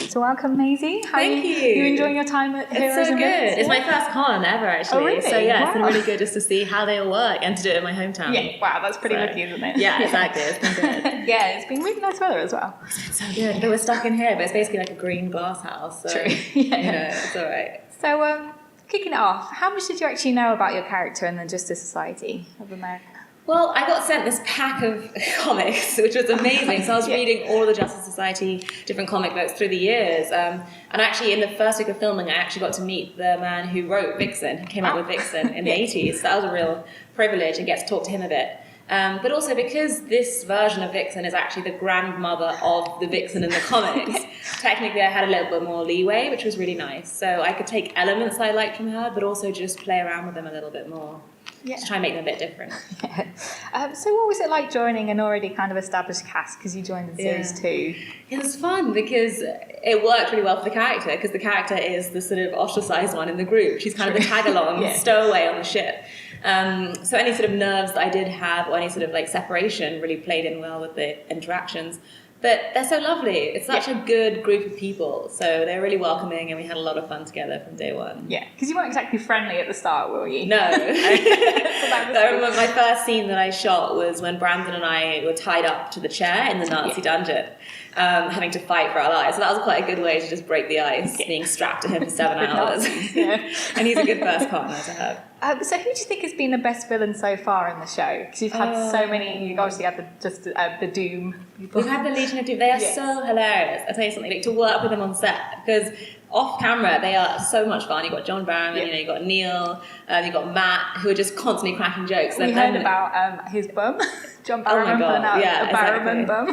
So welcome, Maisie. Thank you. You enjoying your time at Heroes It's so and good. Villains? It's my first con ever, actually. Oh, really? So yeah, It's been Wow. really good just to see how they all work and to do it in my hometown. Yeah, wow, that's pretty lucky, isn't it? Yeah, exactly. It's been good. Yeah, it's been really nice weather as well. It's been so good. But we're stuck in here, but it's basically like a green glass house. So, True. Yeah. it's all right. So, kicking it off, how much did you actually know about your character in the Justice Society of America? Well, I got sent this pack of comics, which was amazing. So I was reading all the Justice Society different comic books through the years. And actually, in the first week of filming, I actually got to meet the man who wrote Vixen, who came out with Vixen in the 80s. So that was a real privilege and get to talk to him a bit. But also because this version of Vixen is actually the grandmother of the Vixen in the comics, technically I had a little bit more leeway, which was really nice. So I could take elements I liked from her, but also just play around with them a little bit more. Yeah. To try and make them a bit different. Yeah. So what was it like joining an already kind of established cast, because you joined in series 2? It was fun because it worked really well for the character, because the character is the sort of ostracised one in the group. She's kind of the tag-along, stowaway on the ship. So any sort of nerves that I did have, or any sort of like separation, really played in well with the interactions. But they're so lovely. It's such a good group of people. So they're really welcoming, and we had a lot of fun together from day one. Yeah, because you weren't exactly friendly at the start, were you? No. I remember my first scene that I shot was when Brandon and I were tied up to the chair in the Nazi dungeon, having to fight for our lives. So that was quite a good way to just break the ice, being strapped to him for 7 hours. And he's a good first partner to have. So who do you think has been the best villain so far in the show? Because you've had so many. You obviously had the Doom people. We've had the Legion of Doom. They are so hilarious. I'll tell you something. Like, to work with them on set, because off camera they are so much fun. You've got John Barrowman, you've got Neil, you've got Matt, who are just constantly cracking jokes. We heard about his bum, John Barrowman, pulling out a Barrowman bum.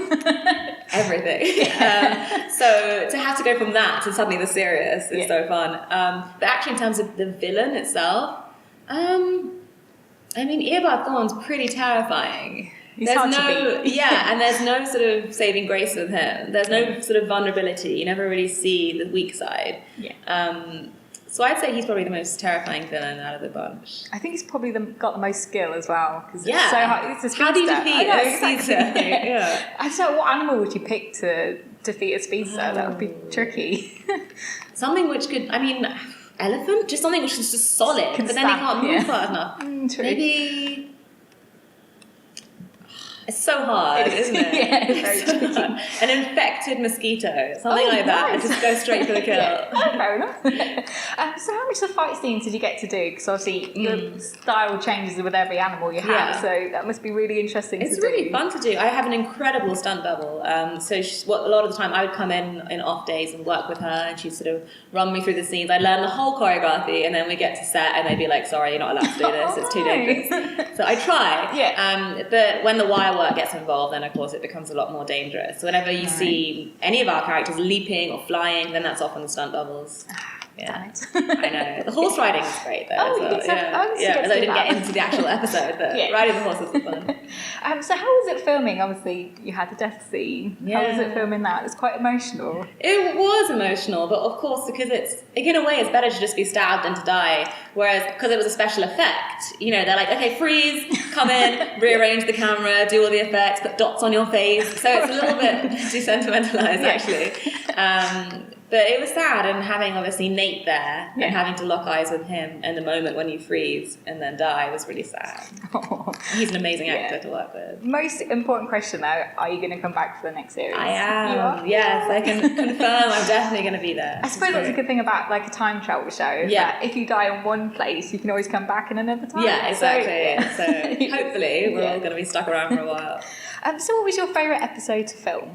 Everything. So to have to go from that to suddenly the serious is so fun. But actually, in terms of the villain itself, I mean, Eobard Thawne's pretty terrifying. He's hard to beat. And there's no sort of saving grace with him. There's no sort of vulnerability. You never really see the weak side. So I'd say he's probably the most terrifying villain out of the bunch. I think he's probably got the most skill as well, because it's so hard. It's a speedster. How do you defeat a speedster? I don't know, what animal would you pick to defeat a speedster? That would be tricky. Something which could, I mean, elephant? Just something which is just solid, but then they can't move far enough. True. Maybe... It's so hard, isn't it? It's very tricky. An infected mosquito, something like that, and just go straight for the kill. Fair enough. So how much of the fight scenes did you get to do? Because obviously your style changes with every animal you have, so that must be really interesting to do. It's really fun to do. I have an incredible stunt double. So a lot of the time I would come in off days and work with her, and she'd sort of run me through the scenes. I'd learn the whole choreography, and then we get to set, and they'd be like, sorry, you're not allowed to do this, it's too dangerous. So I try. But when the wire work gets involved, then of course it becomes a lot more dangerous. So whenever you see any of our characters leaping or flying, then that's often the stunt doubles. Damn it. I know. The horse riding is great though. Oh, so, although I didn't get into the actual episode, but riding the horse was fun. So how was it filming? Obviously you had the death scene. How was it filming that? It was quite emotional. It was emotional, but of course, because in a way it's better to just be stabbed and to die, whereas because it was a special effect, they're like, okay, freeze, come in, rearrange the camera, do all the effects, put dots on your face, so it's a little bit desentimentalized actually. But it was sad, and having obviously Nate there and having to lock eyes with him in the moment when you freeze and then die was really sad. He's an amazing actor to work with. Most important question though, are you going to come back for the next series? I am. You are? Yes, I can confirm I'm definitely going to be there. I suppose that's a good thing about like a time travel show. That if you die in one place, you can always come back in another time. Yeah, exactly. So hopefully we're all going to be stuck around for a while. So what was your favourite episode to film?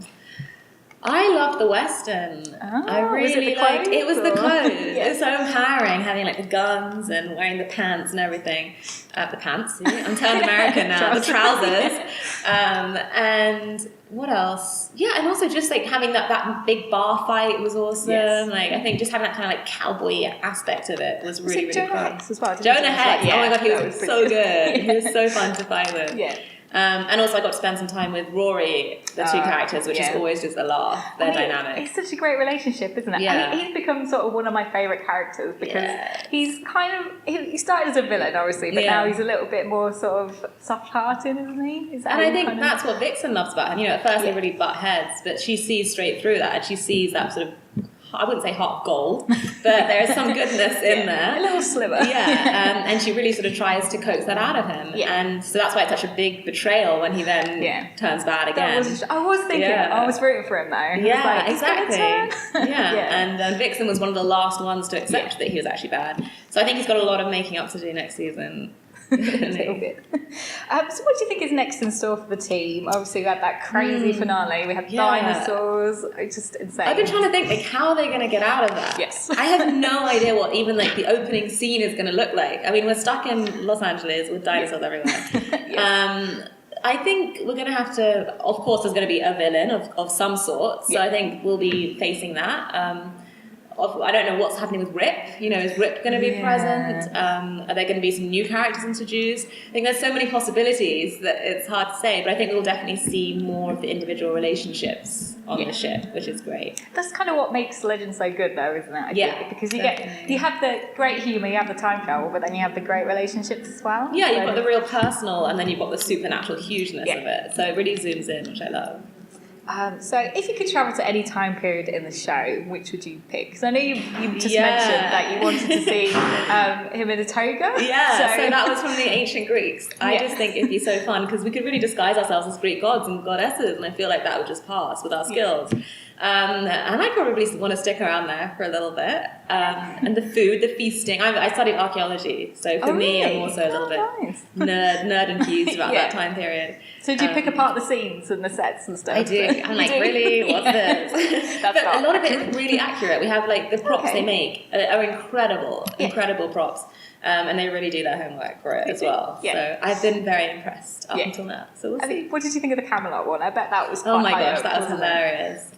I loved the Western. I really liked it. Was the clothes. It was so empowering, having like the guns and wearing the pants and everything. The pants, see? I'm turned American now. The trousers. And what else? Yeah, and also just like having that big bar fight was awesome. Like I think just having that kind of like cowboy aspect of it was really, really Jonah fun. Hex as well. Jonah Hex. Oh my god, he was so good. He was so fun to fight with. And also I got to spend some time with Rory, the two characters, which is always just a laugh. They're dynamic. It's such a great relationship, isn't it? Yeah. And he's become sort of one of my favourite characters because he's kind of, he started as a villain obviously, but now he's a little bit more sort of soft-hearted, isn't he? And I think that's what Vixen loves about him. At first they really butt heads, but she sees straight through that, and she sees that sort of I wouldn't say heart of gold, but there is some goodness in there. A little sliver. Yeah, and she really sort of tries to coax that out of him. Yeah. And so that's why it's such a big betrayal when he then turns bad again. I was thinking, I was rooting for him though. Yeah, exactly. And Vixen was one of the last ones to accept that he was actually bad. So I think he's got a lot of making up to do next season. A little bit. So what do you think is next in store for the team? Obviously we had that crazy finale, we had dinosaurs, it's just insane. I've been trying to think, like, how are they going to get out of that? Yes. I have no idea what even like the opening scene is going to look like. I mean, we're stuck in Los Angeles with dinosaurs everywhere. I think we're going to have to, of course there's going to be a villain of some sort, so I think we'll be facing that. I don't know what's happening with Rip. Is Rip going to be present? Are there going to be some new characters introduced? I think there's so many possibilities that it's hard to say, but I think we'll definitely see more of the individual relationships on the ship, which is great. That's kind of what makes Legend so good, though, isn't it? I think, because you have the great humour, you have the time travel, but then you have the great relationships as well. Yeah, you've got the real personal, and then you've got the supernatural hugeness of it. So it really zooms in, which I love. So if you could travel to any time period in the show, which would you pick? Because I know you just mentioned that you wanted to see him in a toga. Yeah, so that was from the ancient Greeks. I just think it'd be so fun because we could really disguise ourselves as Greek gods and goddesses, and I feel like that would just pass with our skills. And I probably want to stick around there for a little bit. And the food, the feasting. I studied archaeology, so for me, I'm also a little bit nerd infused about that time period. So do you pick apart the scenes and the sets and stuff? I do. I'm like, really? What's this? But a lot of it is really accurate. We have like the props they make are incredible props. And they really do their homework for it as well. So I've been very impressed up until now. So we'll see. What did you think of the Camelot one? I bet that was quite Oh my gosh, that was hilarious.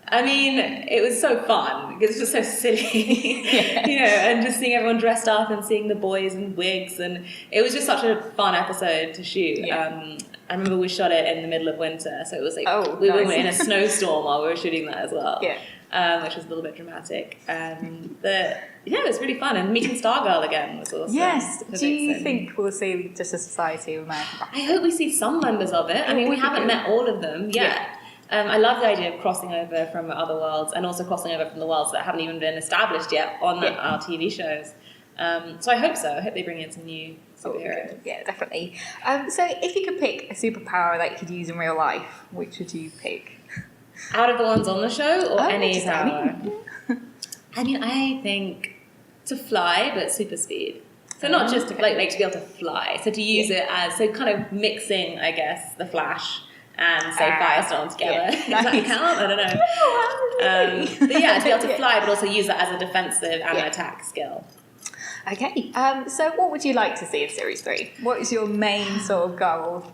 I mean, it was so fun because it's just so silly, and just seeing everyone dressed up and seeing the boys in wigs, and it was just such a fun episode to shoot. I remember we shot it in the middle of winter, so it was like we were in a snowstorm while we were shooting that as well, which was a little bit dramatic. It was really fun, and meeting Stargirl again was awesome. Yes. Do you think we'll see just a Society of American Pie? I hope we see some members of it. I mean, we haven't met all of them yet. I love the idea of crossing over from other worlds and also crossing over from the worlds that haven't even been established yet on our TV shows. So I hope so. I hope they bring in some new superheroes. Yeah, definitely. So if you could pick a superpower that you could use in real life, which would you pick? Out of the ones on the show or any power? I mean, I think to fly, but super speed. So not just to, like to be able to fly. So to use it as, so kind of mixing, I guess, the Flash and say Firestorm together. Does that count? I don't know. But yeah, to be able to fly, but also use that as a defensive and an attack skill. Okay. So what would you like to see in Series 3? What is your main sort of goal?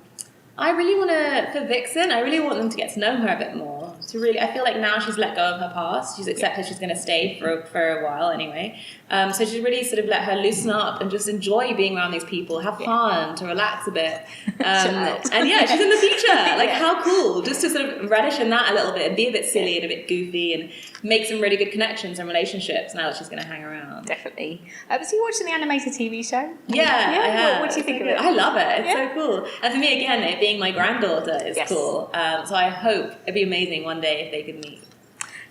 I really want to, for Vixen, I really want them to get to know her a bit more. I feel like now she's let go of her past. She's accepted she's going to stay for a while anyway. So she's really sort of let her loosen up and just enjoy being around these people, have fun, to relax a bit. And she's in the future. Like, how cool. Just to sort of relish in that a little bit and be a bit silly and a bit goofy and make some really good connections and relationships now that she's going to hang around. Definitely. So you watching the animated TV show? Yeah, I have. What do you think of it? I love it. It's so cool. And for me, again, it being my granddaughter is cool. So I hope it'd be amazing one day if they could meet.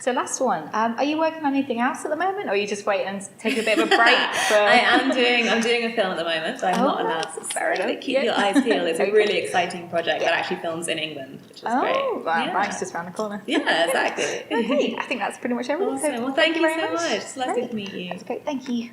So last one, are you working on anything else at the moment, or are you just waiting and taking a bit of a break? I'm doing a film at the moment, so I'm not allowed to say. Keep your eyes peeled. It's a really exciting project that actually films in England, which is great. Oh, right, just around the corner. Yeah, exactly. Okay, I think that's pretty much everything. Awesome. Well, thank you so much. It's lovely to meet you. That's great, thank you.